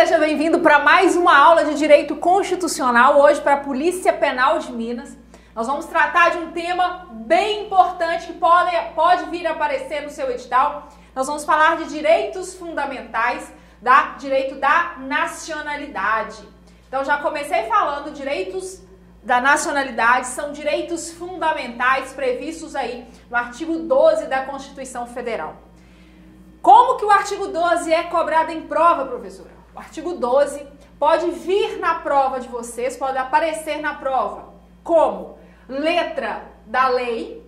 Seja bem-vindo para mais uma aula de Direito Constitucional, hoje para a Polícia Penal de Minas. Nós vamos tratar de um tema bem importante que pode vir a aparecer no seu edital. Nós vamos falar de direitos fundamentais, direito da nacionalidade. Então já comecei falando, direitos da nacionalidade são direitos fundamentais previstos aí no artigo 12 da Constituição Federal. Como que o artigo 12 é cobrado em prova, professora? O artigo 12 pode vir na prova de vocês, pode aparecer na prova como letra da lei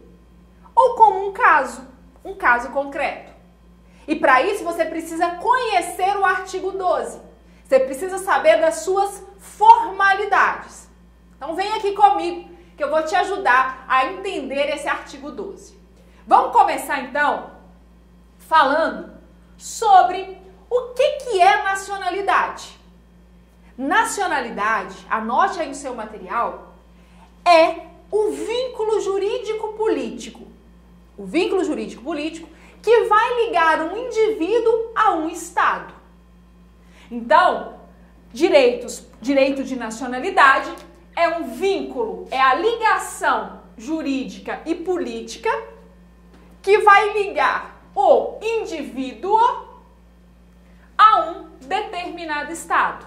ou como um caso concreto. E para isso você precisa conhecer o artigo 12. Você precisa saber das suas formalidades. Então vem aqui comigo que eu vou te ajudar a entender esse artigo 12. Vamos começar então falando sobre o que é nacionalidade. Nacionalidade, anote aí no seu material, é o vínculo jurídico político. O vínculo jurídico político que vai ligar um indivíduo a um Estado. Então, direito de nacionalidade é um vínculo, é a ligação jurídica e política que vai ligar o indivíduo a um determinado Estado.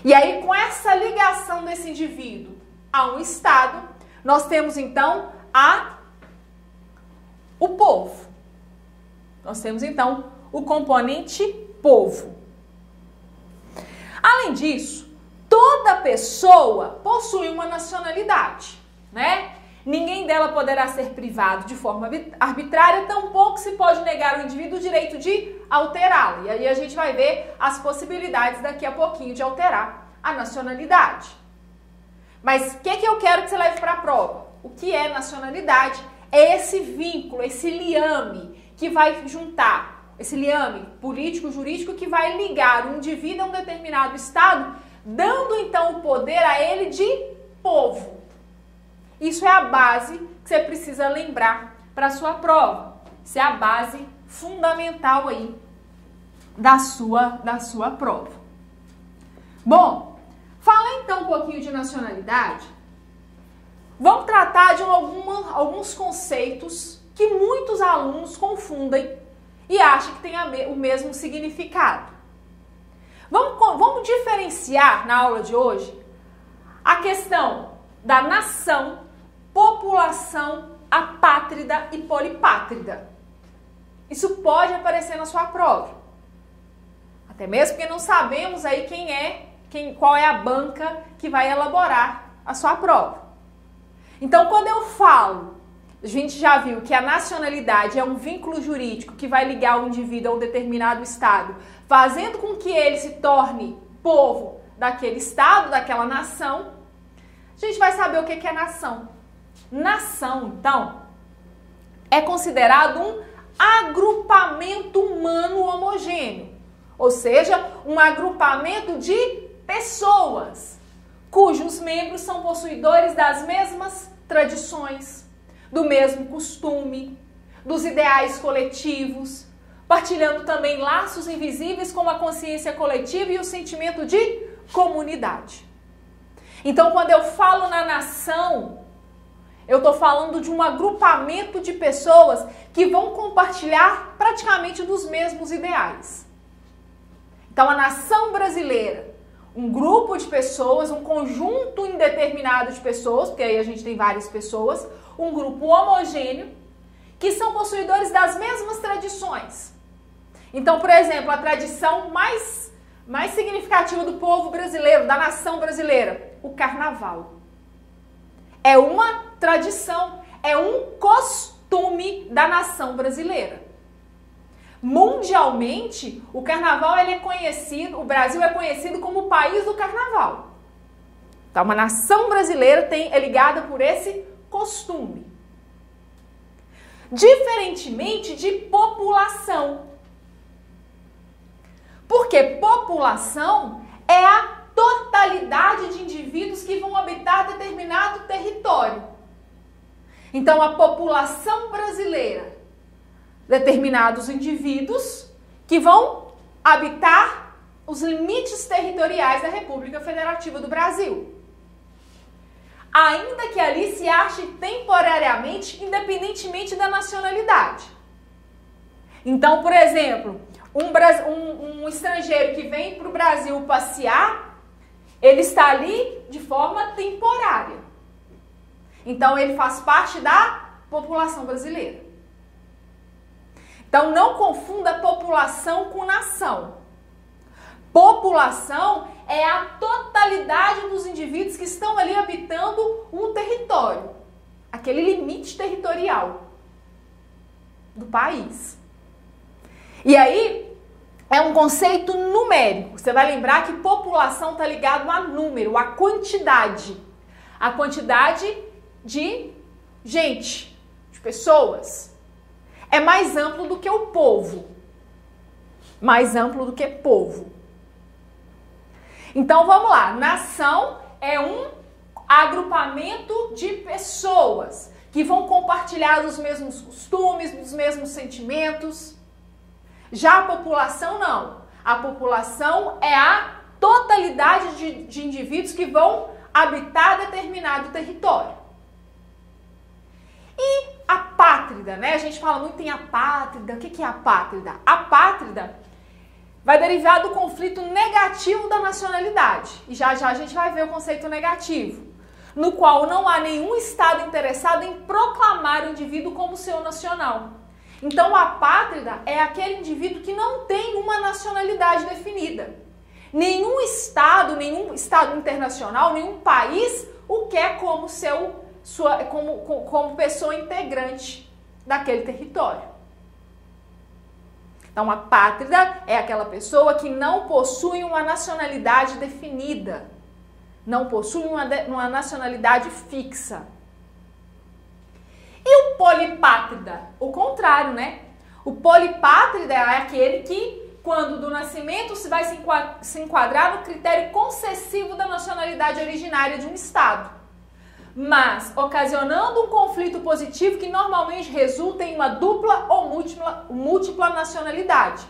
E aí, com essa ligação desse indivíduo a um Estado, nós temos então o povo. Nós temos então o componente povo. Além disso, toda pessoa possui uma nacionalidade, né? Ninguém dela poderá ser privado de forma arbitrária, tampouco se pode negar ao indivíduo o direito de alterá-la. E aí a gente vai ver as possibilidades daqui a pouquinho de alterar a nacionalidade. Mas o que eu quero que você leve para a prova? O que é nacionalidade? É esse vínculo, esse liame que vai juntar, esse liame político-jurídico que vai ligar um indivíduo a um determinado Estado, dando então o poder a ele de povo. Isso é a base que você precisa lembrar para a sua prova. Isso é a base fundamental aí da sua prova. Bom, falar então um pouquinho de nacionalidade, vamos tratar de alguns conceitos que muitos alunos confundem e acham que tem o mesmo significado. Vamos diferenciar na aula de hoje a questão da nação, população, apátrida e polipátrida. Isso pode aparecer na sua prova. Até mesmo porque não sabemos aí qual é a banca que vai elaborar a sua prova. Então, quando eu falo, a gente já viu que a nacionalidade é um vínculo jurídico que vai ligar o indivíduo a um determinado Estado, fazendo com que ele se torne povo daquele Estado, daquela nação. A gente vai saber o que é nação. Nação, então, é considerado um agrupamento humano homogêneo, ou seja, um agrupamento de pessoas cujos membros são possuidores das mesmas tradições, do mesmo costume, dos ideais coletivos, partilhando também laços invisíveis como a consciência coletiva e o sentimento de comunidade. Então, quando eu falo na nação, eu estou falando de um agrupamento de pessoas que vão compartilhar praticamente dos mesmos ideais. Então, a nação brasileira, um grupo de pessoas, um conjunto indeterminado de pessoas, porque aí a gente tem várias pessoas, um grupo homogêneo, que são possuidores das mesmas tradições. Então, por exemplo, a tradição mais significativa do povo brasileiro, da nação brasileira, o carnaval. É uma tradição, é um costume da nação brasileira. Mundialmente, o carnaval o Brasil é conhecido como o país do carnaval. Então, uma nação brasileira é ligada por esse costume. Diferentemente de população. Porque população é a totalidade de indivíduos que vão habitar determinado território. Então, a população brasileira, determinados indivíduos que vão habitar os limites territoriais da República Federativa do Brasil, ainda que ali se ache temporariamente, independentemente da nacionalidade. Então, por exemplo, um estrangeiro que vem para o Brasil passear, ele está ali de forma temporária. Então, ele faz parte da população brasileira. Então, não confunda população com nação. População é a totalidade dos indivíduos que estão ali habitando um território, aquele limite territorial do país. E aí, é um conceito numérico. Você vai lembrar que população está ligado a número, a quantidade de gente, de pessoas. É mais amplo do que o povo. Mais amplo do que povo. Então, vamos lá. Nação é um agrupamento de pessoas que vão compartilhar dos mesmos costumes, dos mesmos sentimentos. Já a população, não. A população é a totalidade de indivíduos que vão habitar determinado território. E a pátrida, né? A gente fala muito em apátrida. O que é apátrida? Apátrida vai derivar do conflito negativo da nacionalidade. E já já a gente vai ver o conceito negativo, no qual não há nenhum Estado interessado em proclamar o indivíduo como seu nacional. Então, a apátrida é aquele indivíduo que não tem uma nacionalidade definida. Nenhum Estado internacional, nenhum país o quer como como pessoa integrante daquele território. Então, a apátrida é aquela pessoa que não possui uma nacionalidade definida, não possui uma nacionalidade fixa. E o polipátrida? O contrário, né? O polipátrida é aquele que, quando do nascimento, vai se enquadrar no critério concessivo da nacionalidade originária de um Estado, mas ocasionando um conflito positivo que normalmente resulta em uma dupla ou múltipla nacionalidade.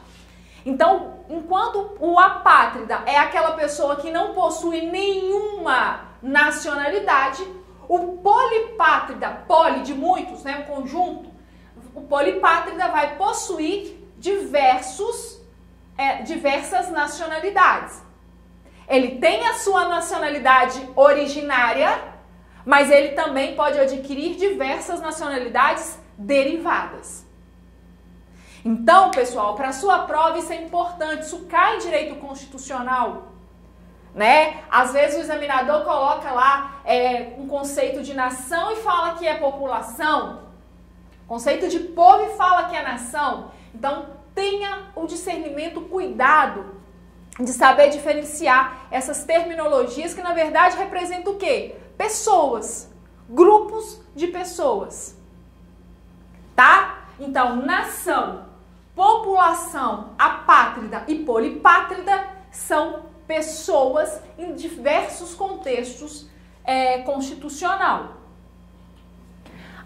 Então, enquanto o apátrida é aquela pessoa que não possui nenhuma nacionalidade, o polipátrida, poli de muitos, né, um conjunto, o polipátrida vai possuir diversas nacionalidades. Ele tem a sua nacionalidade originária, mas ele também pode adquirir diversas nacionalidades derivadas. Então, pessoal, para a sua prova isso é importante, isso cai em direito constitucional, né? Às vezes o examinador coloca lá um conceito de nação e fala que é população, conceito de povo e fala que é nação. Então, tenha o discernimento, o cuidado de saber diferenciar essas terminologias que na verdade representam o quê? Pessoas, grupos de pessoas, tá? Então, nação, população, apátrida e polipátrida são pessoas em diversos contextos constitucional.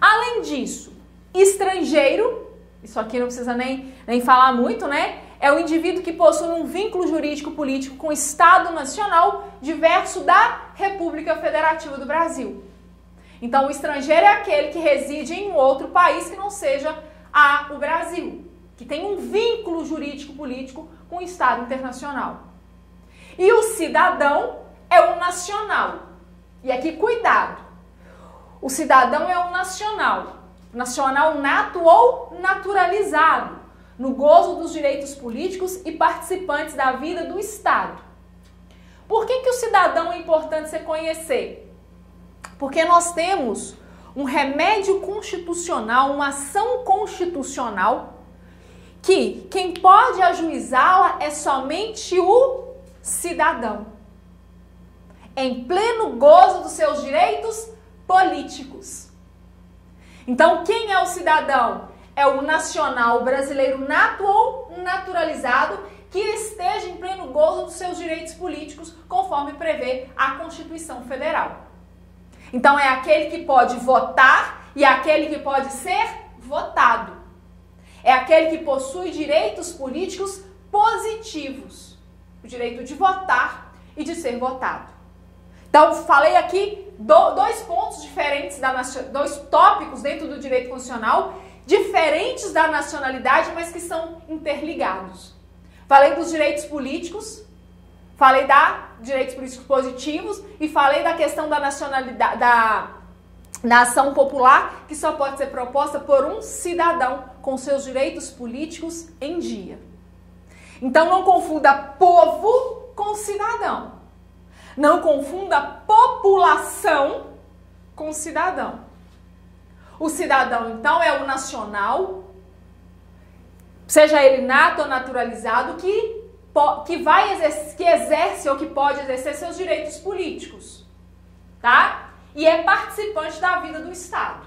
Além disso, estrangeiro, isso aqui não precisa nem falar muito, né? É o indivíduo que possui um vínculo jurídico político com o Estado Nacional diverso da República Federativa do Brasil. Então, o estrangeiro é aquele que reside em um outro país que não seja o Brasil, que tem um vínculo jurídico político com o Estado internacional. E o cidadão é o nacional. E aqui, cuidado. O cidadão é o nacional nato ou naturalizado, no gozo dos direitos políticos e participantes da vida do Estado. Por que o cidadão é importante você conhecer? Porque nós temos um remédio constitucional, uma ação constitucional, que quem pode ajuizá-la é somente o cidadão, em pleno gozo dos seus direitos políticos. Então, quem é o cidadão? É o nacional brasileiro nato ou naturalizado que esteja em pleno gozo dos seus direitos políticos, conforme prevê a Constituição Federal. Então, é aquele que pode votar e aquele que pode ser votado. É aquele que possui direitos políticos positivos. o direito de votar e de ser votado. Então, falei aqui dois pontos diferentes, dois tópicos dentro do direito constitucional, diferentes da nacionalidade, mas que são interligados. Falei dos direitos políticos, falei direitos políticos positivos e falei da questão da nacionalidade, da ação popular, que só pode ser proposta por um cidadão com seus direitos políticos em dia. Então não confunda povo com cidadão. Não confunda população com cidadão. O cidadão, então, é o nacional, seja ele nato ou naturalizado, que exerce ou que pode exercer seus direitos políticos, tá? E é participante da vida do Estado.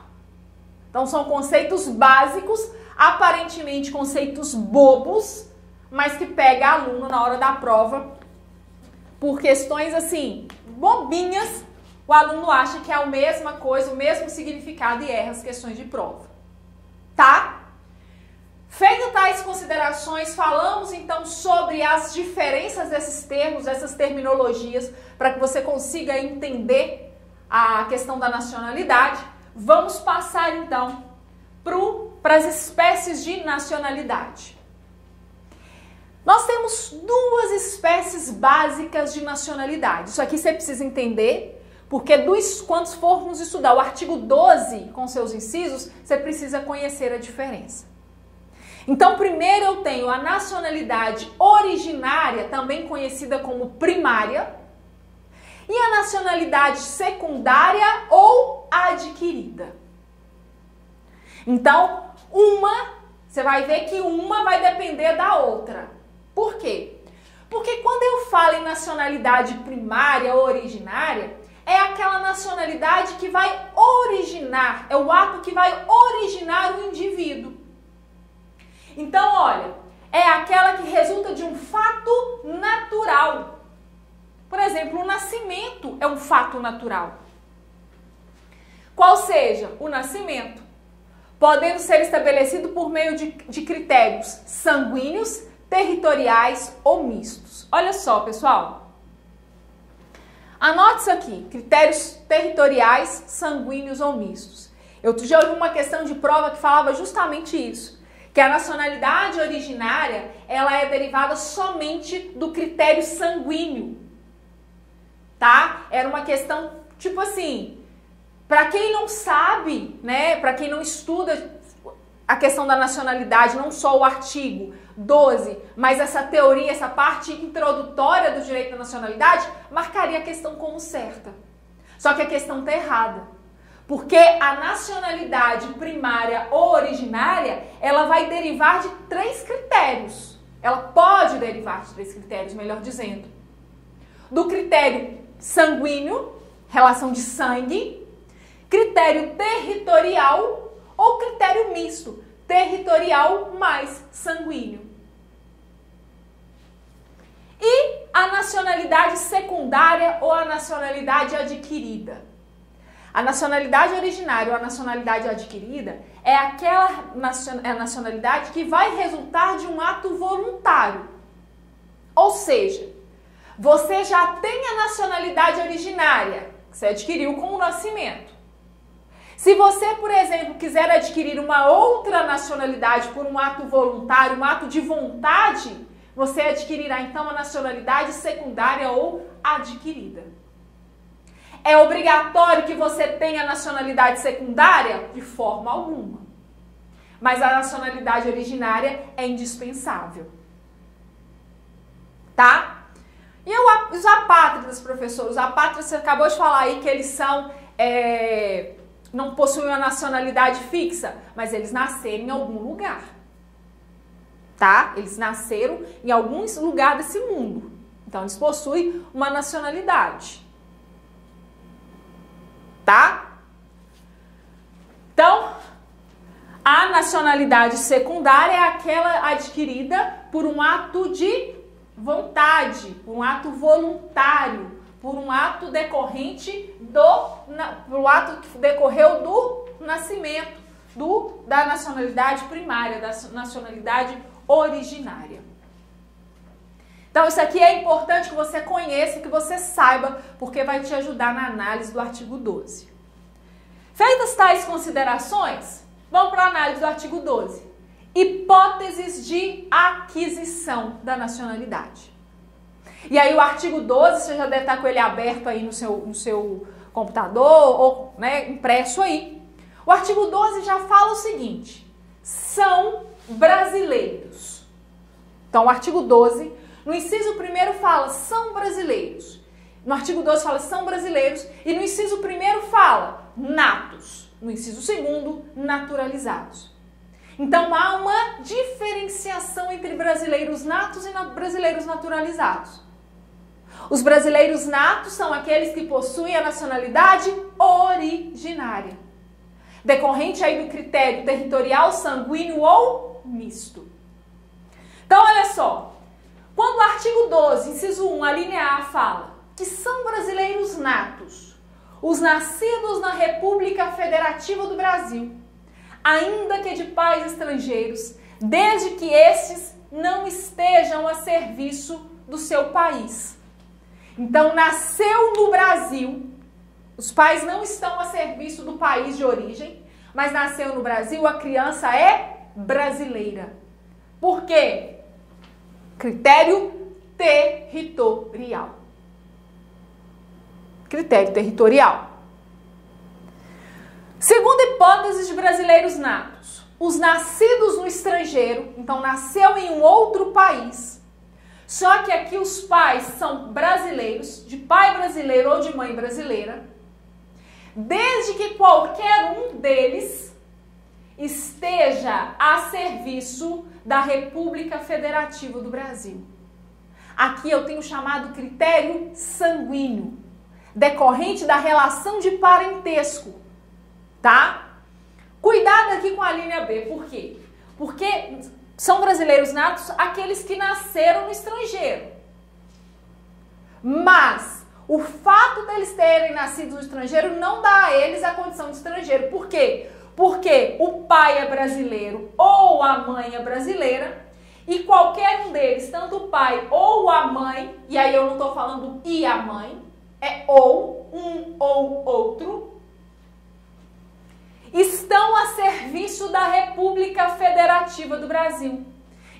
Então são conceitos básicos, aparentemente conceitos bobos, mas que pega aluno na hora da prova por questões assim, bobinhas. O aluno acha que é a mesma coisa, o mesmo significado e erra as questões de prova. Tá? Feito tais considerações, falamos então sobre as diferenças desses termos, dessas terminologias, para que você consiga entender a questão da nacionalidade. Vamos passar então para as espécies de nacionalidade. Nós temos duas espécies básicas de nacionalidade. Isso aqui você precisa entender, porque quando formos estudar o artigo 12 com seus incisos, você precisa conhecer a diferença. Então, primeiro eu tenho a nacionalidade originária, também conhecida como primária, e a nacionalidade secundária ou adquirida. Então, você vai ver que uma vai depender da outra. Por quê? Porque quando eu falo em nacionalidade primária ou originária, é aquela nacionalidade que vai originar, é o ato que vai originar o indivíduo. Então, olha, é aquela que resulta de um fato natural. Por exemplo, o nascimento é um fato natural. Qual seja o nascimento, podendo ser estabelecido por meio de critérios sanguíneos, territoriais ou mistos. Olha só, pessoal. Anote isso aqui, critérios territoriais, sanguíneos ou mistos. Eu já ouvi uma questão de prova que falava justamente isso, que a nacionalidade originária, ela é derivada somente do critério sanguíneo, tá? Era uma questão, tipo assim, para quem não sabe, né, para quem não estuda a questão da nacionalidade, não só o artigo 12, mas essa teoria, essa parte introdutória do direito da nacionalidade, marcaria a questão como certa. Só que a questão está errada. Porque a nacionalidade primária ou originária, ela vai derivar de 3 critérios. Ela pode derivar de 3 critérios, melhor dizendo. Do critério sanguíneo, relação de sangue, critério territorial ou critério misto, territorial mais sanguíneo. E a nacionalidade secundária ou a nacionalidade adquirida. A nacionalidade originária ou a nacionalidade adquirida é aquela nacionalidade que vai resultar de um ato voluntário. Ou seja, você já tem a nacionalidade originária, que você adquiriu com o nascimento. Se você, por exemplo, quiser adquirir uma outra nacionalidade por um ato voluntário, um ato de vontade, você adquirirá então a nacionalidade secundária ou adquirida. É obrigatório que você tenha nacionalidade secundária? De forma alguma. Mas a nacionalidade originária é indispensável. Tá? E os apátridas, professor? Os apátridas, você acabou de falar aí que eles são... não possuem uma nacionalidade fixa, mas eles nasceram em algum lugar. Tá? Eles nasceram em algum lugar desse mundo. Então, eles possuem uma nacionalidade. Tá? Então, a nacionalidade secundária é aquela adquirida por um ato de vontade, por um ato voluntário, por um ato decorrente por um ato que decorreu do nascimento da nacionalidade primária, da nacionalidade originária. Então, isso aqui é importante que você conheça, que você saiba, porque vai te ajudar na análise do artigo 12. Feitas tais considerações, vamos para a análise do artigo 12. Hipóteses de aquisição da nacionalidade. E aí o artigo 12, você já deve estar com ele aberto aí no seu computador ou, né, impresso aí. O artigo 12 já fala o seguinte: são brasileiros. Então, o artigo 12, no inciso 1º fala são brasileiros. No artigo 12 fala são brasileiros e no inciso 1º fala natos. No inciso 2º, naturalizados. Então, há uma diferenciação entre brasileiros natos e brasileiros naturalizados. Os brasileiros natos são aqueles que possuem a nacionalidade originária, decorrente aí do critério territorial, sanguíneo ou misto. Então, olha só, quando o artigo 12, inciso 1, a linha A fala que são brasileiros natos os nascidos na República Federativa do Brasil, ainda que de pais estrangeiros, desde que estes não estejam a serviço do seu país. Então, nasceu no Brasil, os pais não estão a serviço do país de origem, mas nasceu no Brasil, a criança é brasileira. Por quê? Critério territorial. Critério territorial. Segunda hipótese de brasileiros natos, os nascidos no estrangeiro, então nasceu em um outro país, só que aqui os pais são brasileiros, de pai brasileiro ou de mãe brasileira, desde que qualquer um deles esteja a serviço da República Federativa do Brasil. Aqui eu tenho chamado critério sanguíneo, decorrente da relação de parentesco, tá? Cuidado aqui com a linha B, por quê? Porque são brasileiros natos aqueles que nasceram no estrangeiro. Mas o fato deles terem nascido no estrangeiro não dá a eles a condição de estrangeiro. Por quê? Porque o pai é brasileiro ou a mãe é brasileira e qualquer um deles, tanto o pai ou a mãe, e aí eu não estou falando e a mãe, é ou, um ou outro, estão a serviço da República Federativa do Brasil.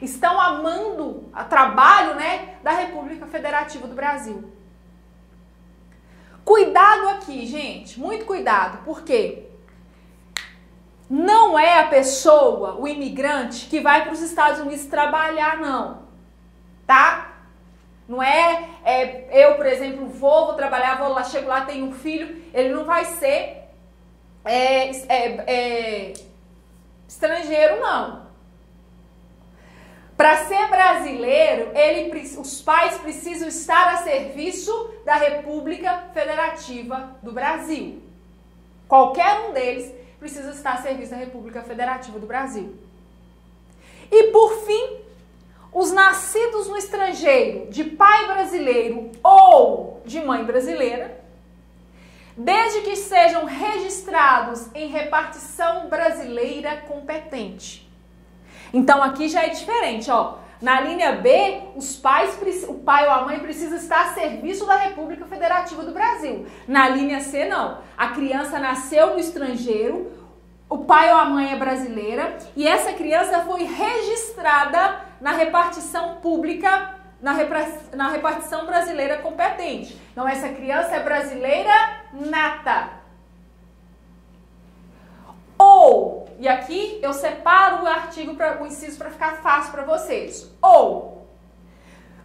Estão amando a trabalho, né, da República Federativa do Brasil. Cuidado aqui, gente, muito cuidado, porque não é a pessoa, o imigrante, que vai para os Estados Unidos trabalhar, não, tá? Não é, eu, por exemplo, vou trabalhar, vou lá, chego lá, tenho um filho, ele não vai ser estrangeiro, não. Para ser brasileiro, os pais precisam estar a serviço da República Federativa do Brasil. Qualquer um deles precisa estar a serviço da República Federativa do Brasil. E, por fim, os nascidos no estrangeiro, de pai brasileiro ou de mãe brasileira, desde que sejam registrados em repartição brasileira competente. Então, aqui já é diferente, ó. Na linha B, o pai ou a mãe precisa estar a serviço da República Federativa do Brasil. Na linha C, não. A criança nasceu no estrangeiro, o pai ou a mãe é brasileira e essa criança foi registrada na repartição pública, na repartição brasileira competente. Então, essa criança é brasileira nata. Ou, e aqui eu separo o artigo, o inciso para ficar fácil para vocês. Ou,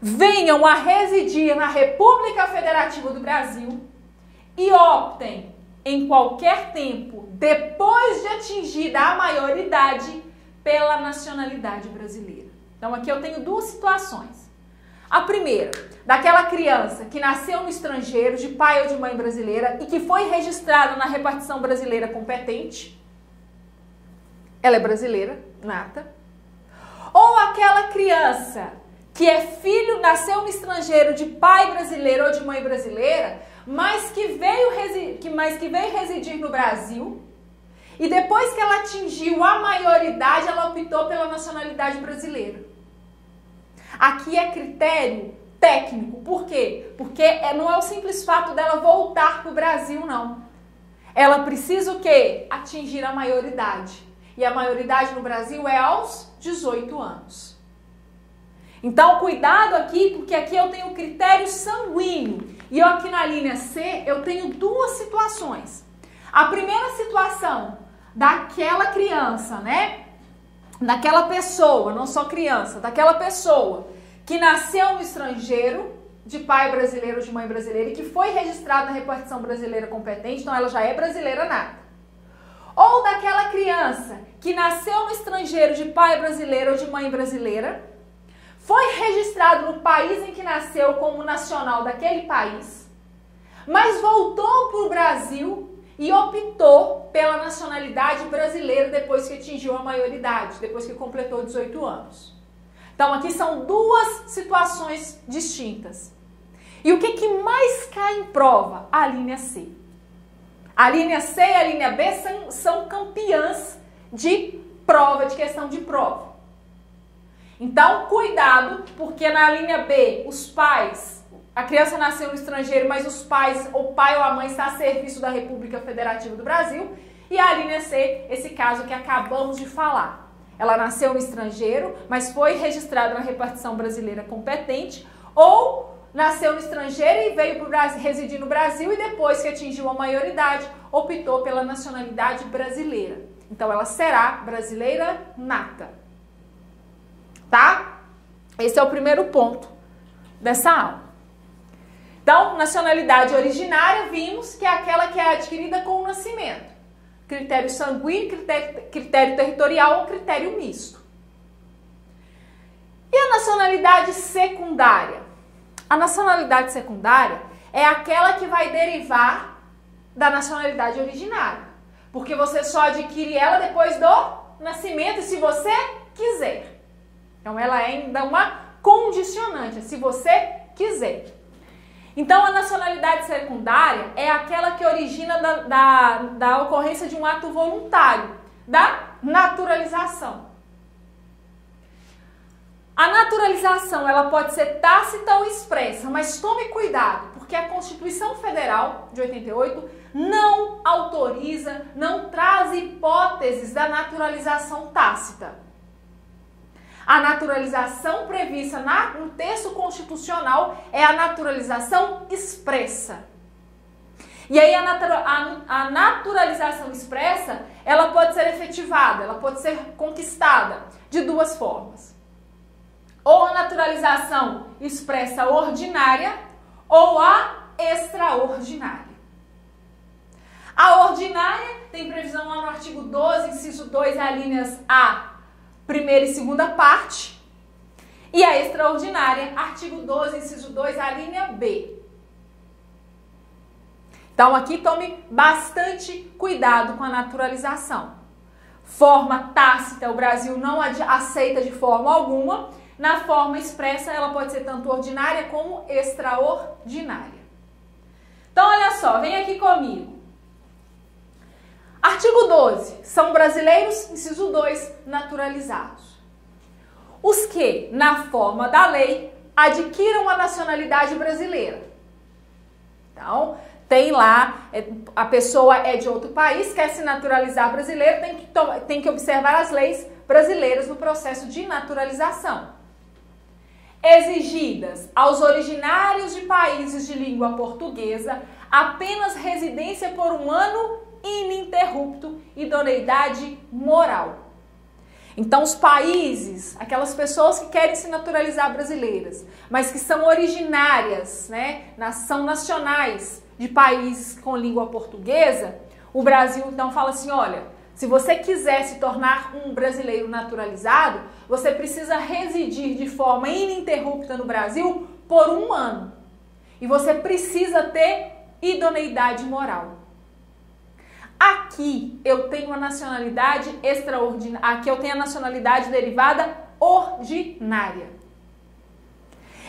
venham a residir na República Federativa do Brasil e optem em qualquer tempo, depois de atingida a maioridade, pela nacionalidade brasileira. Então, aqui eu tenho duas situações. A primeira, daquela criança que nasceu no estrangeiro, de pai ou de mãe brasileira, e que foi registrada na repartição brasileira competente. Ela é brasileira, nata. Ou aquela criança que é filho, nasceu no estrangeiro de pai brasileiro ou de mãe brasileira, mas que veio residir no Brasil e depois que ela atingiu a maioridade, ela optou pela nacionalidade brasileira. Aqui é critério técnico. Por quê? Porque não é o simples fato dela voltar para o Brasil, não. Ela precisa o quê? Atingir a maioridade. E a maioridade no Brasil é aos 18 anos. Então, cuidado aqui, porque aqui eu tenho o critério sanguíneo. E eu aqui na linha C, eu tenho duas situações. A primeira situação, daquela criança, né? Daquela pessoa, não só criança, daquela pessoa que nasceu no estrangeiro, de pai brasileiro ou de mãe brasileira, e que foi registrada na repartição brasileira competente, então ela já é brasileira nata. Ou daquela criança que nasceu no estrangeiro de pai brasileiro ou de mãe brasileira, foi registrado no país em que nasceu como nacional daquele país, mas voltou para o Brasil e optou pela nacionalidade brasileira depois que atingiu a maioridade, depois que completou 18 anos. Então aqui são duas situações distintas. E o que mais cai em prova? A linha C. A linha C e a linha B são campeãs de prova, de questão de prova. Então, cuidado, porque na linha B, os pais, a criança nasceu no estrangeiro, mas os pais, o pai ou a mãe está a serviço da República Federativa do Brasil. E a linha C, esse caso que acabamos de falar. Ela nasceu no estrangeiro, mas foi registrada na repartição brasileira competente, ou nasceu no estrangeiro e veio para o Brasil, residir no Brasil e depois que atingiu a maioridade, optou pela nacionalidade brasileira. Então, ela será brasileira nata. Tá? Esse é o primeiro ponto dessa aula. Então, nacionalidade originária, vimos que é aquela que é adquirida com o nascimento. Critério sanguíneo, critério territorial ou critério misto. E a nacionalidade secundária? A nacionalidade secundária é aquela que vai derivar da nacionalidade originária. Porque você só adquire ela depois do nascimento, se você quiser. Então, ela é ainda uma condicionante, se você quiser. Então, a nacionalidade secundária é aquela que origina da ocorrência de um ato voluntário, da naturalização. A naturalização, ela pode ser tácita ou expressa, mas tome cuidado, porque a Constituição Federal de 88 não autoriza, não traz hipóteses da naturalização tácita. A naturalização prevista no texto constitucional é a naturalização expressa. E aí a naturalização expressa, ela pode ser efetivada, ela pode ser conquistada de duas formas. Ou a naturalização expressa ordinária ou a extraordinária. A ordinária tem previsão lá no artigo 12, inciso 2, alíneas A, primeira e segunda parte, e a extraordinária, artigo 12, inciso 2, a linha B. Então, aqui tome bastante cuidado com a naturalização. Forma tácita, o Brasil não aceita de forma alguma. Na forma expressa, ela pode ser tanto ordinária como extraordinária. Então, olha só, vem aqui comigo. Artigo 12. São brasileiros, inciso 2, naturalizados. Os que, na forma da lei, adquiram a nacionalidade brasileira. Então, tem lá, a pessoa é de outro país, quer se naturalizar brasileiro, tem que observar as leis brasileiras no processo de naturalização. Exigidas aos originários de países de língua portuguesa apenas residência por 1 ano ininterrupto, idoneidade moral. Então, os países, aquelas pessoas que querem se naturalizar brasileiras, mas que são originárias, né, são nacionais de países com língua portuguesa, o Brasil então fala assim, olha, se você quiser se tornar um brasileiro naturalizado, você precisa residir de forma ininterrupta no Brasil por 1 ano. E você precisa ter idoneidade moral. Aqui eu tenho a nacionalidade extraordinária, aqui eu tenho a nacionalidade derivada ordinária.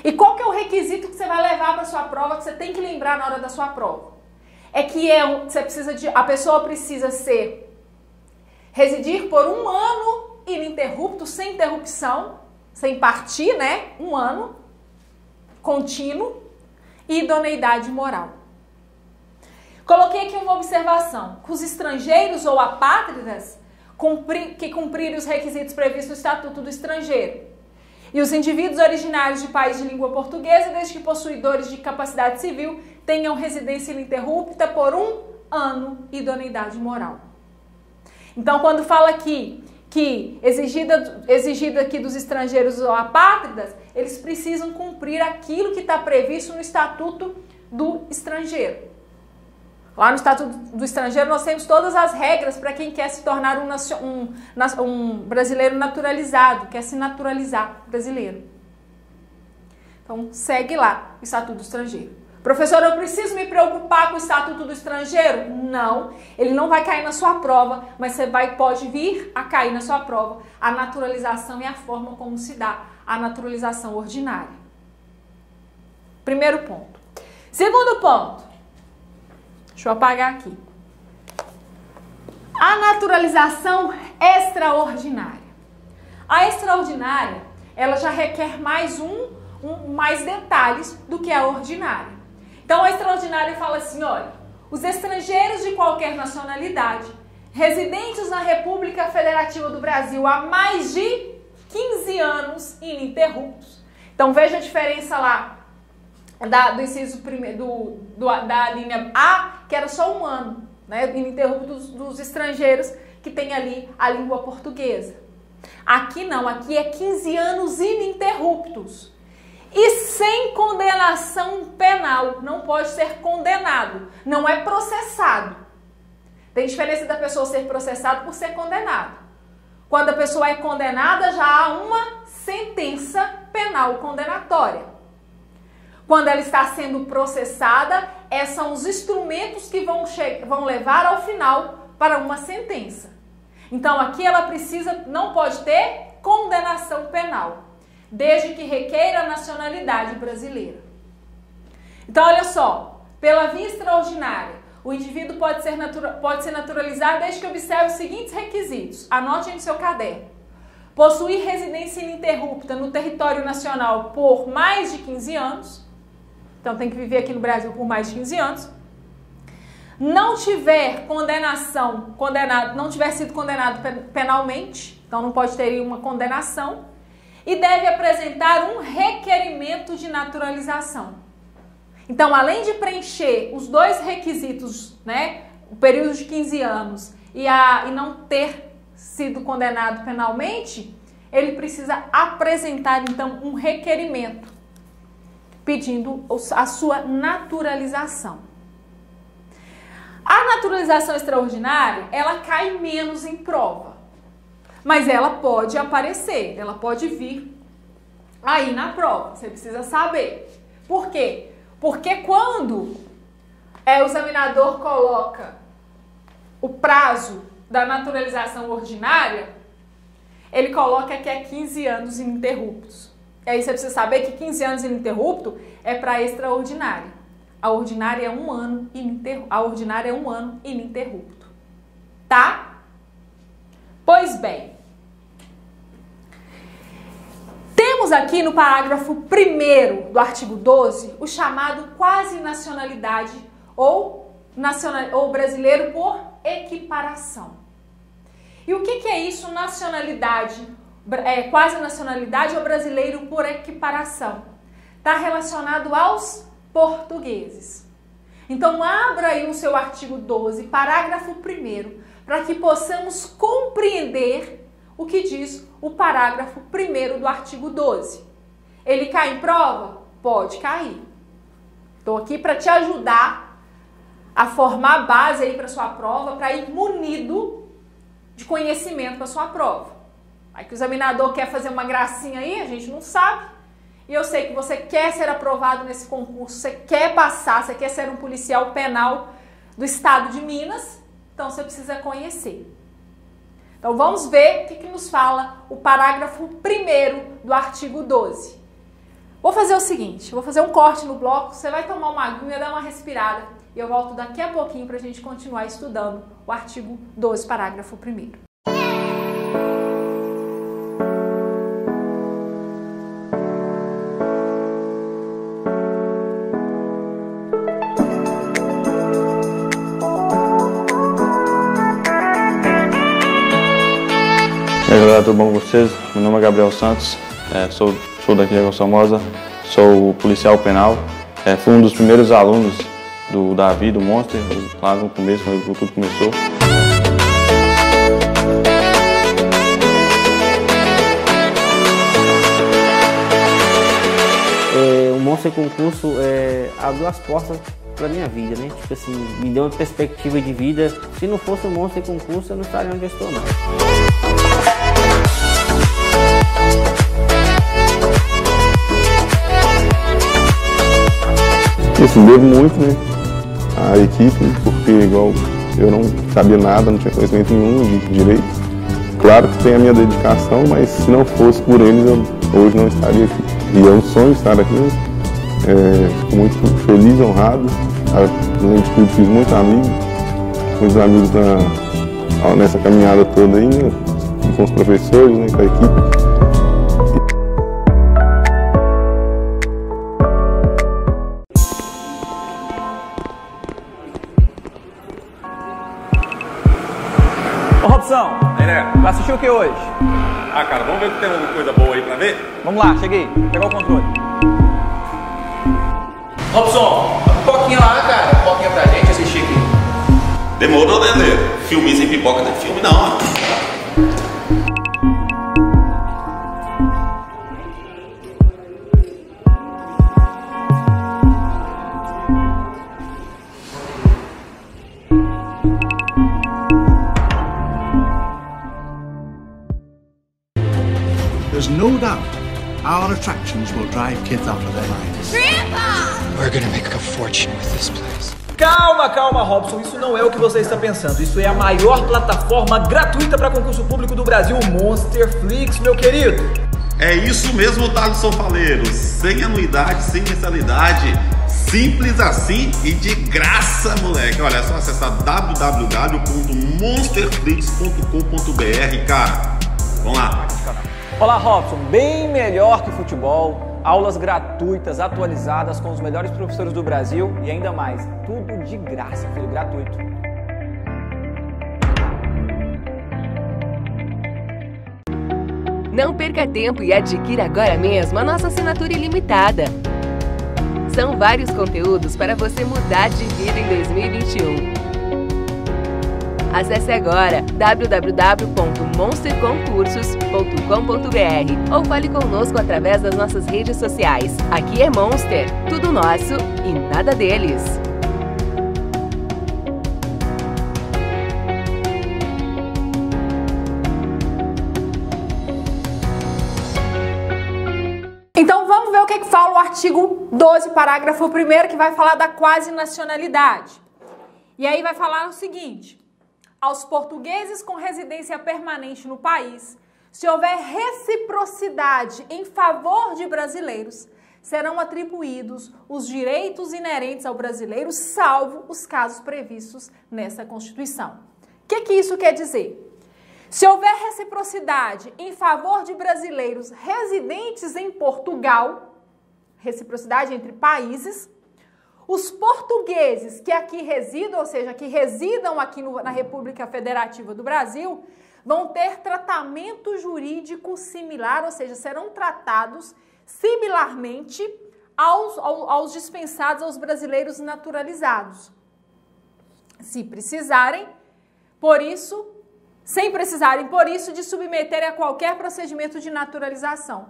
E qual que é o requisito que você vai levar para a sua prova, que você tem que lembrar na hora da sua prova? É que a pessoa precisa residir por 1 ano ininterrupto, sem interrupção, sem partir, né? 1 ano contínuo e idoneidade moral. Coloquei aqui uma observação, que os estrangeiros ou apátridas que cumprirem os requisitos previstos no Estatuto do Estrangeiro e os indivíduos originários de país de língua portuguesa, desde que possuidores de capacidade civil, tenham residência ininterrupta por 1 ano e idoneidade moral. Então, quando fala aqui que exigida aqui dos estrangeiros ou apátridas, eles precisam cumprir aquilo que está previsto no Estatuto do Estrangeiro. Lá no Estatuto do Estrangeiro nós temos todas as regras para quem quer se tornar um brasileiro naturalizado, quer se naturalizar brasileiro. Então segue lá o Estatuto do Estrangeiro. Professor, eu preciso me preocupar com o Estatuto do Estrangeiro? Não, ele não vai cair na sua prova, mas você pode vir a cair na sua prova a naturalização e a forma como se dá a naturalização ordinária. Primeiro ponto. Segundo ponto. Deixa eu apagar aqui. A naturalização extraordinária. A extraordinária, ela já requer mais detalhes do que a ordinária. Então, a extraordinária fala assim, olha, os estrangeiros de qualquer nacionalidade, residentes na República Federativa do Brasil há mais de 15 anos ininterruptos. Então, veja a diferença lá do inciso primeiro, da linha A, que era só 1 ano, né, ininterrupto dos estrangeiros que tem ali a língua portuguesa. Aqui não, aqui é 15 anos ininterruptos. E sem condenação penal, não pode ser condenado, não é processado. Tem diferença da pessoa ser processada por ser condenado. Quando a pessoa é condenada, já há uma sentença penal condenatória. Quando ela está sendo processada, são os instrumentos que vão levar ao final para uma sentença. Então aqui ela não pode ter condenação penal, desde que requeira a nacionalidade brasileira. Então olha só, pela via extraordinária, o indivíduo pode ser naturalizado desde que observe os seguintes requisitos. Anote em seu caderno. Possuir residência ininterrupta no território nacional por mais de 15 anos. Então tem que viver aqui no Brasil por mais de 15 anos. Não tiver não tiver sido condenado penalmente, então não pode ter uma condenação. E deve apresentar um requerimento de naturalização. Então, além de preencher os 2 requisitos, né, o período de 15 anos e não ter sido condenado penalmente, ele precisa apresentar, então, um requerimento pedindo a sua naturalização. A naturalização extraordinária, ela cai menos em prova. Mas ela pode aparecer, ela pode vir aí na prova, você precisa saber. Por quê? Porque quando o examinador coloca o prazo da naturalização ordinária, ele coloca que é 15 anos ininterruptos. E aí você precisa saber que 15 anos ininterrupto é para extraordinária. A ordinária é 1 ano ininterrupto. Tá? Pois bem, temos aqui no parágrafo 1º do artigo 12 o chamado quase nacionalidade ou brasileiro por equiparação. E o que é isso, nacionalidade, quase nacionalidade ou brasileiro por equiparação? Está relacionado aos portugueses. Então abra aí o seu artigo 12, parágrafo 1º, para que possamos compreender o que diz o parágrafo 1º do artigo 12. Ele cai em prova? Pode cair. Estou aqui para te ajudar a formar a base aí para sua prova, para ir munido de conhecimento para sua prova. Aí que o examinador quer fazer uma gracinha aí, a gente não sabe. E eu sei que você quer ser aprovado nesse concurso, você quer passar, você quer ser um policial penal do estado de Minas, então você precisa conhecer. Então vamos ver o que nos fala o parágrafo 1º do artigo 12. Vou fazer o seguinte, vou fazer um corte no bloco, você vai tomar uma aguinha, dar uma respirada e eu volto daqui a pouquinho para a gente continuar estudando o artigo 12, parágrafo 1º. aí galera, tudo bom com vocês? Meu nome é Gabriel Santos, sou daqui de Água Formosa, sou policial penal, fui um dos primeiros alunos do Davi, do Monster, lá no começo, quando tudo começou. O Monster Concurso abriu as portas para minha vida, né? Tipo assim, me deu uma perspectiva de vida. Se não fosse o Monster Concurso, eu não estaria onde eu estou, não. Assim, devo muito, né, à equipe, porque igual eu não sabia nada, não tinha conhecimento nenhum de direito. Claro que tem a minha dedicação, mas se não fosse por eles, eu hoje não estaria aqui. E é um sonho estar aqui, né? Fico muito feliz, honrado. Além de tudo, fiz muitos amigos nessa caminhada toda aí, né? Com os professores, né, com a equipe. Ô Robson, vai assistir o que hoje? Ah, cara, vamos ver se tem alguma coisa boa aí pra ver? Vamos lá, cheguei. Pegar o controle. Robson, a pipoquinha lá, cara. Pipoquinha pra gente assistir aqui. Demorou, né, Lê? Filminho sem pipoca não é filme, não, ó. There's no doubt our attractions will drive kids out of their minds. Grandpa! We're gonna make a fortune with this place. Calma, calma, Robson. Isso não é o que você está pensando. Isso é a maior plataforma gratuita para concurso público do Brasil, Monsterflix, meu querido. É isso mesmo, Thaleson Faleiro. Sem anuidade, sem mensalidade. Simples assim e de graça, moleque. Olha, é só acessar www.monsterflix.com.br, cara. Vamos lá. Olá, Robson. Bem melhor que futebol. Aulas gratuitas, atualizadas, com os melhores professores do Brasil e ainda mais. Tudo de graça, filho, gratuito. Não perca tempo e adquira agora mesmo a nossa assinatura ilimitada. São vários conteúdos para você mudar de vida em 2021. Acesse agora www.monsterconcursos.com.br ou fale conosco através das nossas redes sociais. Aqui é Monster, tudo nosso e nada deles. Então vamos ver o que fala o artigo 12, parágrafo 1º, que vai falar da quase nacionalidade. E aí vai falar o seguinte: aos portugueses com residência permanente no país, se houver reciprocidade em favor de brasileiros, serão atribuídos os direitos inerentes ao brasileiro, salvo os casos previstos nessa Constituição. O que isso quer dizer? Se houver reciprocidade em favor de brasileiros residentes em Portugal, reciprocidade entre países, os portugueses que aqui residam, ou seja, que residam aqui na República Federativa do Brasil, vão ter tratamento jurídico similar, ou seja, serão tratados similarmente aos dispensados aos brasileiros naturalizados. Se precisarem, sem precisarem, por isso, de submeterem a qualquer procedimento de naturalização.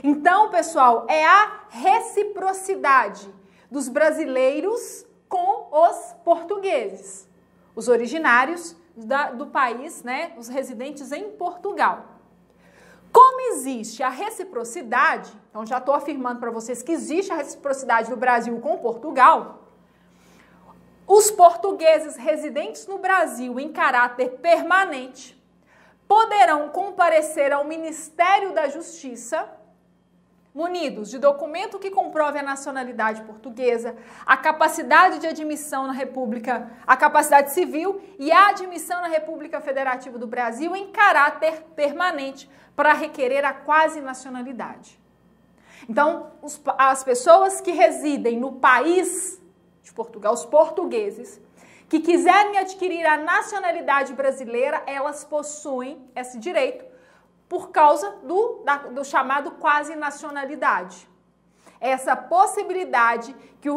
Então, pessoal, é a reciprocidade dos brasileiros com os portugueses, os originários do país, né, os residentes em Portugal. Como existe a reciprocidade, então já estou afirmando para vocês que existe a reciprocidade do Brasil com Portugal, os portugueses residentes no Brasil em caráter permanente poderão comparecer ao Ministério da Justiça munidos de documento que comprove a nacionalidade portuguesa, a capacidade de admissão na República, a capacidade civil e a admissão na República Federativa do Brasil em caráter permanente para requerer a quase nacionalidade. Então, as pessoas que residem no país de Portugal, os portugueses, que quiserem adquirir a nacionalidade brasileira, elas possuem esse direito por causa do chamado quasi-nacionalidade. Essa possibilidade,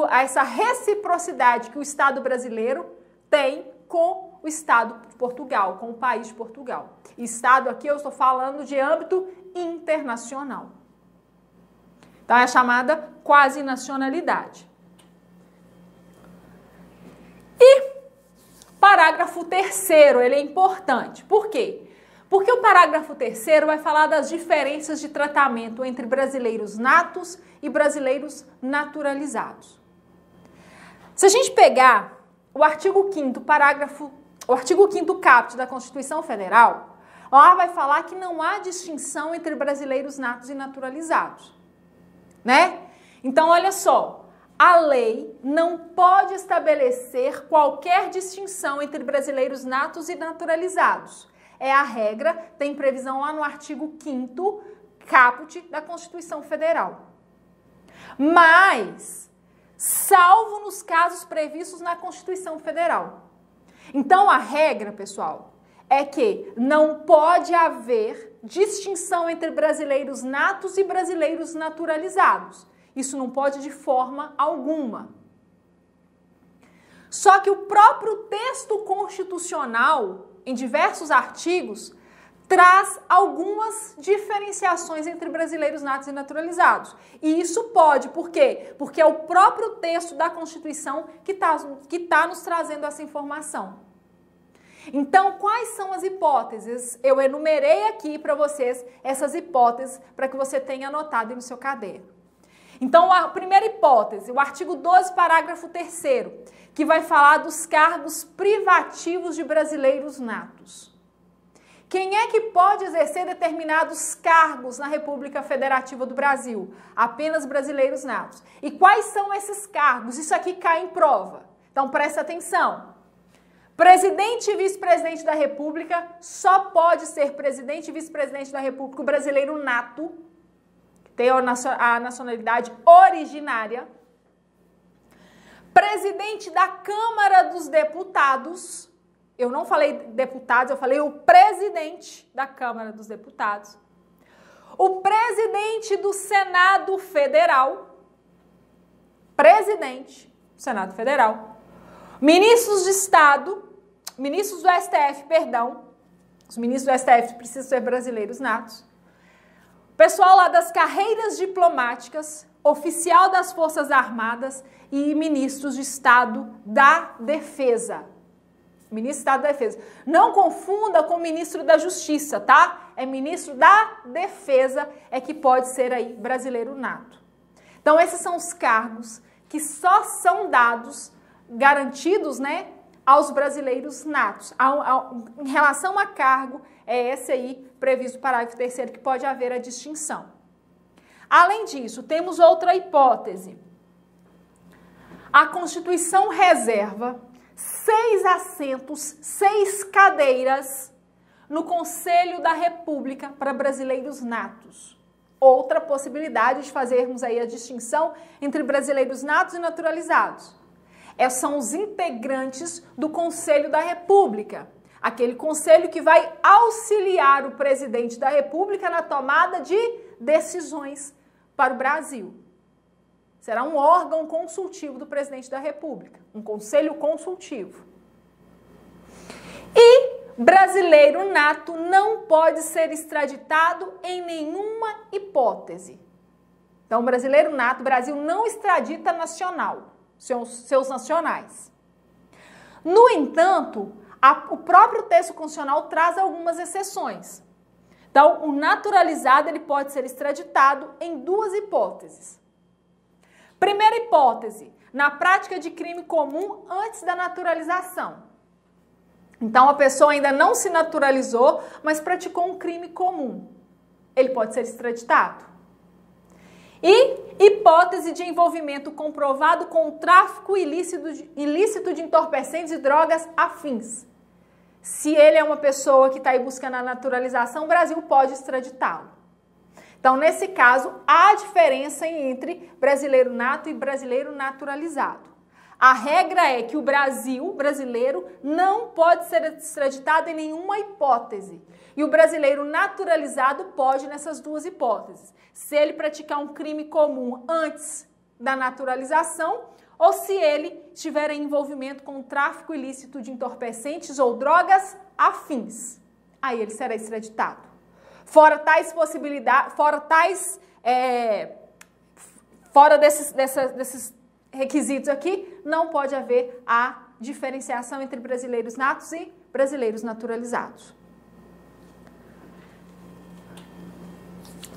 essa reciprocidade que o Estado brasileiro tem com o Estado de Portugal, com o país de Portugal. Estado aqui eu estou falando de âmbito internacional. Então é a chamada quasi-nacionalidade. E parágrafo 3º, ele é importante. Por quê? Porque o parágrafo 3º vai falar das diferenças de tratamento entre brasileiros natos e brasileiros naturalizados. Se a gente pegar o artigo 5º, o artigo 5º caput da Constituição Federal, lá vai falar que não há distinção entre brasileiros natos e naturalizados, né? Então, olha só, a lei não pode estabelecer qualquer distinção entre brasileiros natos e naturalizados. É a regra, tem previsão lá no artigo 5º caput da Constituição Federal. Mas, salvo nos casos previstos na Constituição Federal. Então, a regra, pessoal, é que não pode haver distinção entre brasileiros natos e brasileiros naturalizados. Isso não pode de forma alguma. Só que o próprio texto constitucional, em diversos artigos, traz algumas diferenciações entre brasileiros natos e naturalizados. E isso pode, por quê? Porque é o próprio texto da Constituição que tá nos trazendo essa informação. Então, quais são as hipóteses? Eu enumerei aqui para vocês essas hipóteses para que você tenha anotado aí no seu caderno. Então, a primeira hipótese, o artigo 12, parágrafo 3º, que vai falar dos cargos privativos de brasileiros natos. Quem é que pode exercer determinados cargos na República Federativa do Brasil? Apenas brasileiros natos. E quais são esses cargos? Isso aqui cai em prova. Então, presta atenção. Presidente e vice-presidente da República, só pode ser presidente e vice-presidente da República o brasileiro nato, que tem a nacionalidade originária. Presidente da Câmara dos Deputados, eu não falei deputados, eu falei o presidente da Câmara dos Deputados. O presidente do Senado Federal, presidente do Senado Federal. Ministros de Estado, ministros do STF, perdão, os ministros do STF precisam ser brasileiros natos. Pessoal lá das carreiras diplomáticas, oficial das Forças Armadas e ministros de Estado da Defesa. Ministro do Estado da Defesa. Não confunda com o ministro da Justiça, tá? É ministro da Defesa, é que pode ser aí brasileiro nato. Então, esses são os cargos que só são dados, garantidos, né, aos brasileiros natos. Em relação a cargo, é esse aí previsto no parágrafo 3º que pode haver a distinção. Além disso, temos outra hipótese. A Constituição reserva 6 assentos, 6 cadeiras no Conselho da República para brasileiros natos. Outra possibilidade de fazermos aí a distinção entre brasileiros natos e naturalizados. São os integrantes do Conselho da República. Aquele conselho que vai auxiliar o presidente da República na tomada de decisões para o Brasil. Será um órgão consultivo do presidente da República, um conselho consultivo. E brasileiro nato não pode ser extraditado em nenhuma hipótese. Então, brasileiro nato, o Brasil não extradita nacional, seus nacionais. No entanto, o próprio texto constitucional traz algumas exceções. Então, o naturalizado ele pode ser extraditado em 2 hipóteses. Primeira hipótese, na prática de crime comum antes da naturalização. Então, a pessoa ainda não se naturalizou, mas praticou um crime comum. Ele pode ser extraditado. E hipótese de envolvimento comprovado com o tráfico ilícito de entorpecentes e drogas afins. Se ele é uma pessoa que está aí buscando a naturalização, o Brasil pode extraditá-lo. Então, nesse caso, há diferença entre brasileiro nato e brasileiro naturalizado. A regra é que o brasileiro, não pode ser extraditado em nenhuma hipótese. E o brasileiro naturalizado pode nessas duas hipóteses. Se ele praticar um crime comum antes da naturalização ou se ele tiver em envolvimento com o tráfico ilícito de entorpecentes ou drogas afins. Aí ele será extraditado. Fora tais possibilidades, fora desses requisitos aqui, não pode haver a diferenciação entre brasileiros natos e brasileiros naturalizados.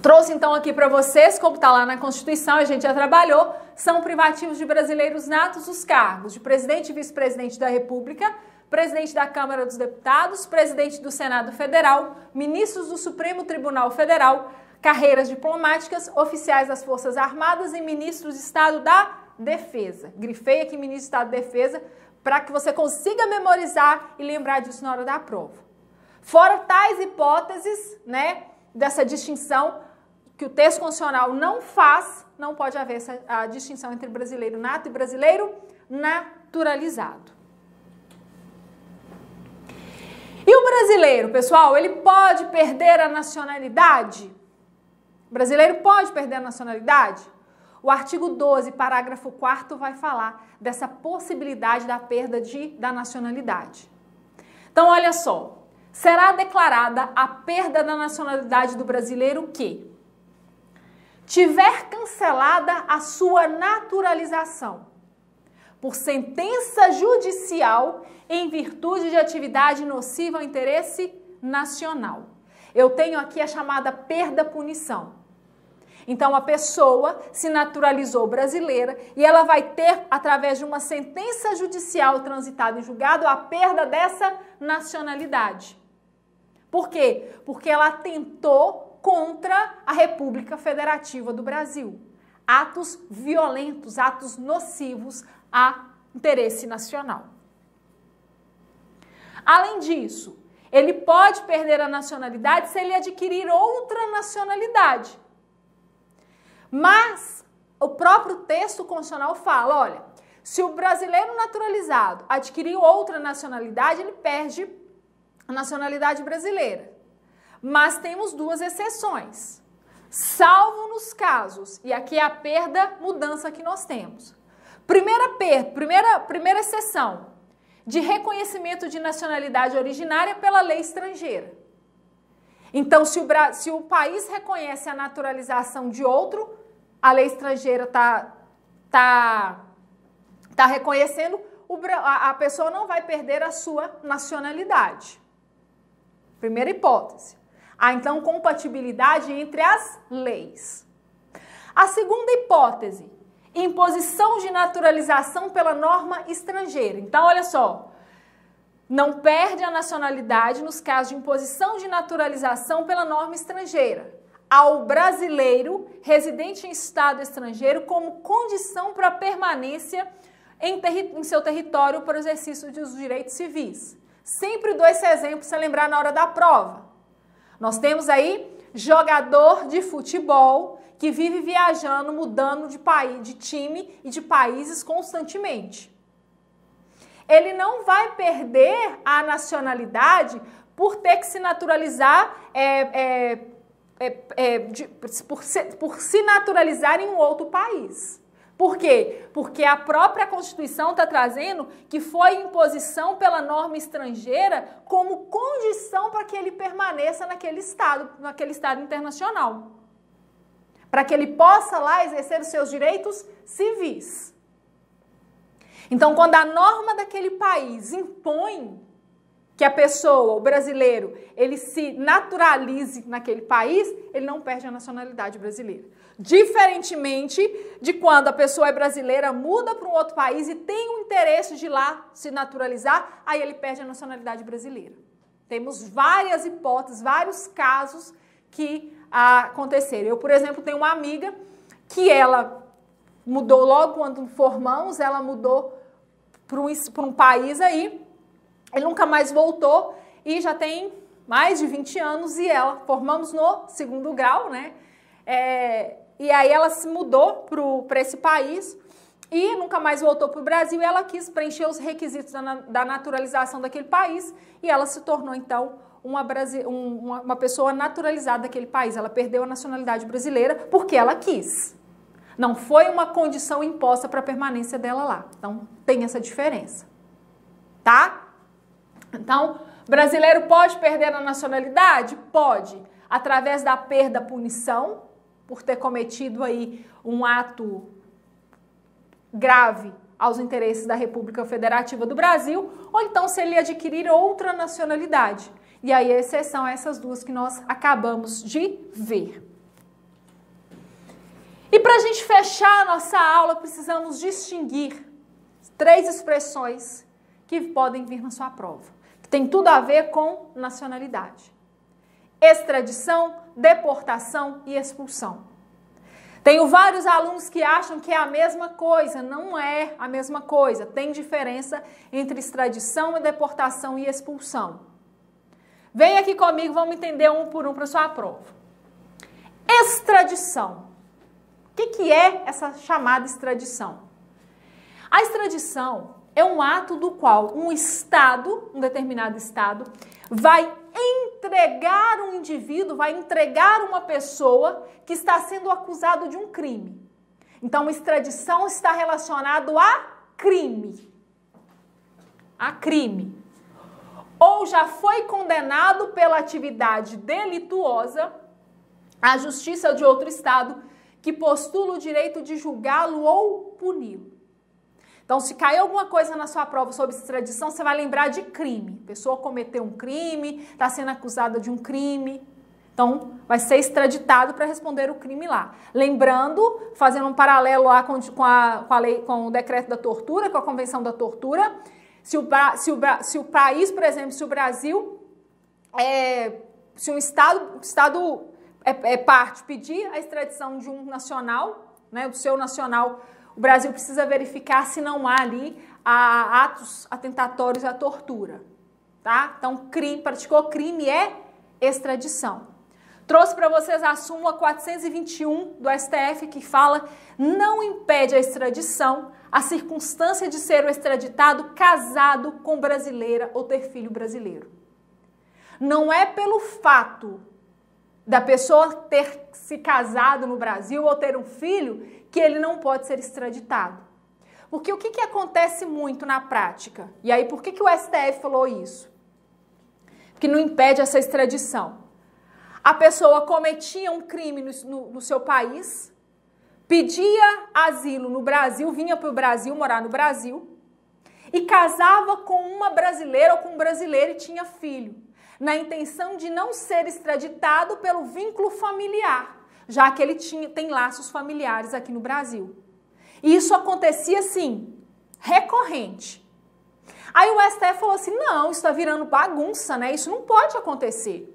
Trouxe então aqui para vocês, como está lá na Constituição, a gente já trabalhou, são privativos de brasileiros natos os cargos de presidente e vice-presidente da República, presidente da Câmara dos Deputados, presidente do Senado Federal, ministros do Supremo Tribunal Federal, carreiras diplomáticas, oficiais das Forças Armadas e ministros de Estado da Defesa. Grifei aqui ministro de Estado da Defesa para que você consiga memorizar e lembrar disso na hora da prova. Fora tais hipóteses, né, dessa distinção que o texto constitucional não faz, não pode haver a distinção entre brasileiro nato e brasileiro naturalizado. E o brasileiro, pessoal, ele pode perder a nacionalidade? O brasileiro pode perder a nacionalidade? O artigo 12, parágrafo 4º, vai falar dessa possibilidade da perda da nacionalidade. Então, olha só, será declarada a perda da nacionalidade do brasileiro que tiver cancelada a sua naturalização por sentença judicial em virtude de atividade nociva ao interesse nacional. Eu tenho aqui a chamada perda-punição. Então, a pessoa se naturalizou brasileira e ela vai ter, através de uma sentença judicial transitada em julgado, a perda dessa nacionalidade. Por quê? Porque ela atentou contra a República Federativa do Brasil. Atos violentos, atos nocivos a interesse nacional. Além disso, ele pode perder a nacionalidade se ele adquirir outra nacionalidade. Mas o próprio texto constitucional fala, olha, se o brasileiro naturalizado adquirir outra nacionalidade, ele perde a nacionalidade brasileira. Mas temos duas exceções, salvo nos casos, e aqui é a perda-mudança que nós temos. Primeira exceção, de reconhecimento de nacionalidade originária pela lei estrangeira. Então, se o país reconhece a naturalização de outro, a lei estrangeira tá reconhecendo, a pessoa não vai perder a sua nacionalidade. Primeira hipótese. Há, então, compatibilidade entre as leis. A segunda hipótese, imposição de naturalização pela norma estrangeira. Então, olha só, não perde a nacionalidade nos casos de imposição de naturalização pela norma estrangeira ao brasileiro residente em estado estrangeiro como condição para permanência em seu território para o exercício dos direitos civis. Sempre dou esse exemplo para você lembrar na hora da prova. Nós temos aí jogador de futebol que vive viajando, mudando de time e de países constantemente. Ele não vai perder a nacionalidade por ter que se naturalizar, por se naturalizar em um outro país. Por quê? Porque a própria Constituição está trazendo que foi imposição pela norma estrangeira como condição para que ele permaneça naquele estado internacional. Para que ele possa lá exercer os seus direitos civis. Então, quando a norma daquele país impõe que a pessoa, o brasileiro, ele se naturalize naquele país, ele não perde a nacionalidade brasileira. Diferentemente de quando a pessoa é brasileira, muda para um outro país e tem o interesse de lá se naturalizar, aí ele perde a nacionalidade brasileira. Temos várias hipóteses, vários casos que aconteceram. Eu, por exemplo, tenho uma amiga que ela mudou logo quando formamos, ela mudou para um país aí, ele nunca mais voltou e já tem mais de 20 anos e ela, formamos no 2º grau, né? E aí ela se mudou para esse país e nunca mais voltou para o Brasil, e ela quis preencher os requisitos da naturalização daquele país, e ela se tornou, então, uma pessoa naturalizada daquele país. Ela perdeu a nacionalidade brasileira porque ela quis. Não foi uma condição imposta para a permanência dela lá. Então, tem essa diferença. Tá? Então, brasileiro pode perder a nacionalidade? Pode. Através da perda, punição, por ter cometido aí um ato grave aos interesses da República Federativa do Brasil, ou então se ele adquirir outra nacionalidade. E aí a exceção é essas duas que nós acabamos de ver. E para a gente fechar a nossa aula, precisamos distinguir 3 expressões que podem vir na sua prova, que tem tudo a ver com nacionalidade: extradição, deportação e expulsão. Tenho vários alunos que acham que é a mesma coisa. Não é a mesma coisa. Tem diferença entre extradição, deportação e expulsão. Vem aqui comigo, vamos entender um por um para a sua prova. Extradição. O que é essa chamada extradição? A extradição é um ato do qual um Estado, um determinado Estado, vai entregar um indivíduo, vai entregar uma pessoa que está sendo acusado de um crime. Então, extradição está relacionado a crime. A crime. Ou já foi condenado pela atividade delituosa à justiça de outro Estado que postula o direito de julgá-lo ou puni-lo. Então, se cair alguma coisa na sua prova sobre extradição, você vai lembrar de crime. A pessoa cometeu um crime, está sendo acusada de um crime. Então, vai ser extraditado para responder o crime lá. Lembrando, fazendo um paralelo lá com a lei, com o decreto da tortura, com a Convenção da Tortura, se o país, por exemplo, se o Brasil, se um Estado parte pedir a extradição de um nacional, né, do seu nacional, o Brasil precisa verificar se não há ali atos atentatórios à tortura. Tá? Então, praticou crime é extradição. Trouxe para vocês a súmula 421 do STF, que fala: não impede a extradição a circunstância de ser o extraditado casado com brasileira ou ter filho brasileiro. Não é pelo fato da pessoa ter se casado no Brasil ou ter um filho que ele não pode ser extraditado. Porque o que acontece muito na prática? E aí, por que o STF falou isso? Que não impede essa extradição. A pessoa cometia um crime no seu país, pedia asilo no Brasil, vinha para o Brasil, morar no Brasil, e casava com uma brasileira ou com um brasileiro e tinha filho, na intenção de não ser extraditado pelo vínculo familiar, já que ele tem laços familiares aqui no Brasil. E isso acontecia, assim, recorrente. Aí o STF falou assim: não, isso está virando bagunça, né? Isso não pode acontecer.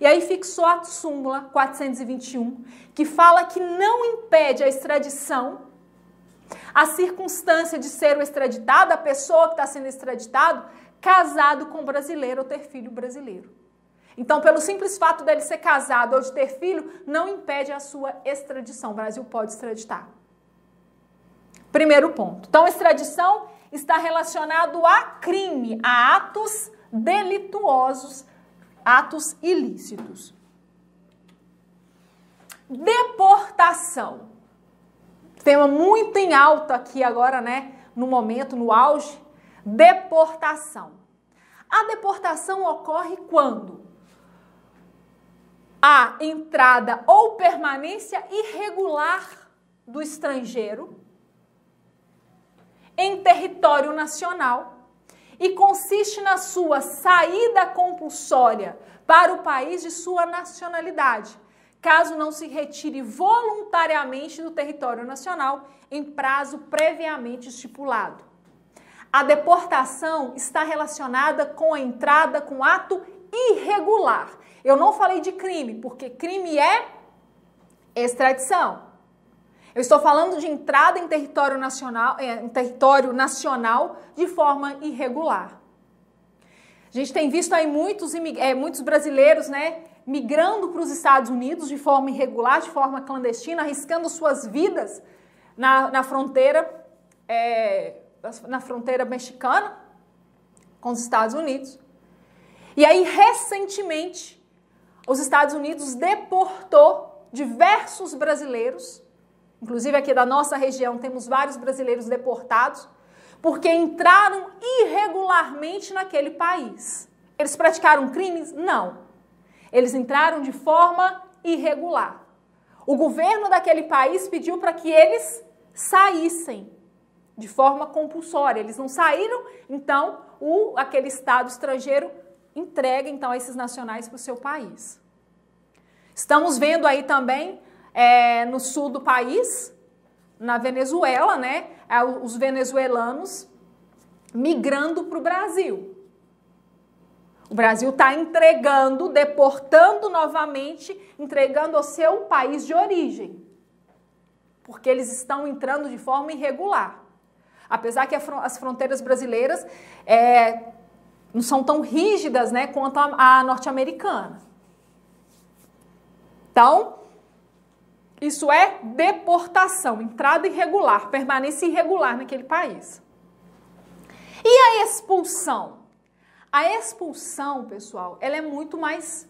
E aí fixou a súmula 421, que fala que não impede a extradição a circunstância de ser o extraditado, a pessoa que está sendo extraditado, casado com brasileiro ou ter filho brasileiro. Então, pelo simples fato dele ser casado ou de ter filho, não impede a sua extradição. O Brasil pode extraditar. Primeiro ponto. Então, extradição está relacionado a crime, a atos delituosos, atos ilícitos. Deportação. Tema muito em alta aqui agora, né? No momento, no auge. Deportação. A deportação ocorre quando há entrada ou permanência irregular do estrangeiro em território nacional e consiste na sua saída compulsória para o país de sua nacionalidade, caso não se retire voluntariamente do território nacional em prazo previamente estipulado. A deportação está relacionada com a entrada com ato irregular. Eu não falei de crime, porque crime é extradição. Eu estou falando de entrada em território nacional de forma irregular. A gente tem visto aí muitos brasileiros, né, migrando para os Estados Unidos de forma irregular, de forma clandestina, arriscando suas vidas na fronteira na fronteira mexicana com os Estados Unidos. E aí, recentemente, os Estados Unidos deportou diversos brasileiros, inclusive aqui da nossa região temos vários brasileiros deportados, porque entraram irregularmente naquele país. Eles praticaram crimes? Não. Eles entraram de forma irregular. O governo daquele país pediu para que eles saíssem de forma compulsória. Eles não saíram, então aquele Estado estrangeiro entrega então esses nacionais para o seu país. Estamos vendo aí também no sul do país, na Venezuela, né, os venezuelanos migrando para o Brasil. O Brasil está entregando, deportando novamente, entregando ao seu país de origem, porque eles estão entrando de forma irregular. Apesar que as fronteiras brasileiras não são tão rígidas, né, quanto a norte-americana. Então, isso é deportação, entrada irregular, permanência irregular naquele país. E a expulsão? A expulsão, pessoal, ela é muito mais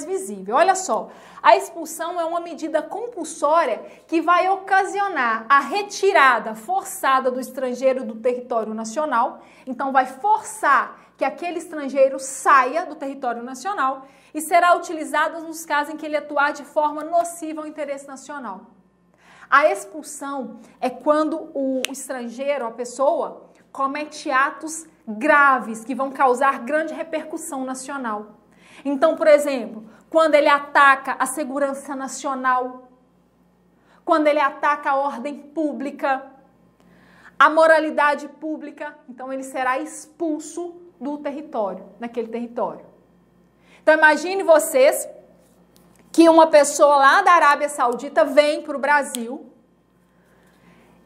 visível. Olha só, a expulsão é uma medida compulsória que vai ocasionar a retirada forçada do estrangeiro do território nacional. Então, vai forçar que aquele estrangeiro saia do território nacional e será utilizada nos casos em que ele atuar de forma nociva ao interesse nacional. A expulsão é quando o estrangeiro, a pessoa, comete atos graves que vão causar grande repercussão nacional. Então, por exemplo, quando ele ataca a segurança nacional, quando ele ataca a ordem pública, a moralidade pública, então ele será expulso do território, naquele território. Então, imagine vocês que uma pessoa lá da Arábia Saudita vem para o Brasil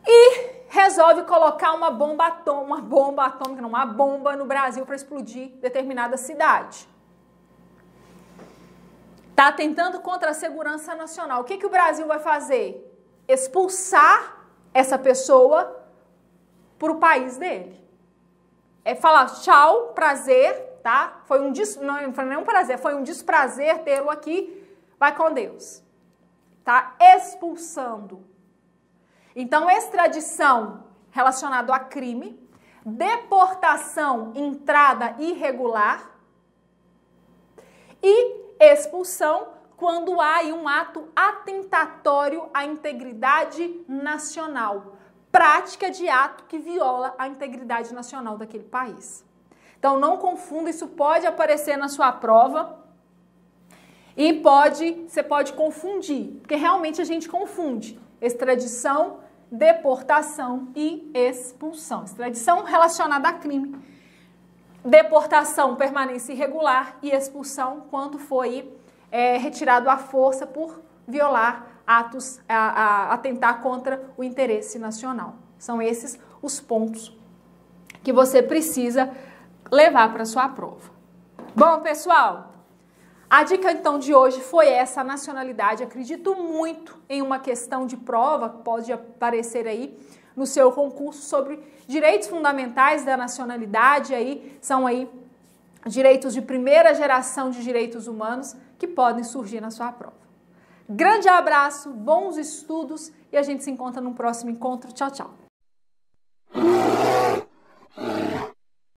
e resolve colocar uma bomba no Brasil para explodir determinada cidade. Está atentando contra a segurança nacional. O que o Brasil vai fazer? Expulsar essa pessoa para o país dele. É falar tchau, prazer, tá? Não foi nem um prazer, foi um desprazer tê-lo aqui, vai com Deus. Tá expulsando. Então, extradição relacionado a crime, deportação, entrada irregular e expulsão quando há um ato atentatório à integridade nacional, prática de ato que viola a integridade nacional daquele país. Então, não confunda, isso pode aparecer na sua prova e você pode confundir, porque realmente a gente confunde extradição, deportação e expulsão. Extradição relacionada a crime, deportação, permanência irregular e expulsão quando foi retirado à força por violar atos, atentar contra o interesse nacional. São esses os pontos que você precisa levar para a sua prova. Bom, pessoal, a dica então de hoje foi essa, a nacionalidade. Acredito muito em uma questão de prova que pode aparecer aí no seu concurso sobre direitos fundamentais da nacionalidade, são direitos de primeira geração de direitos humanos que podem surgir na sua prova. Grande abraço, bons estudos e a gente se encontra no próximo encontro. Tchau, tchau.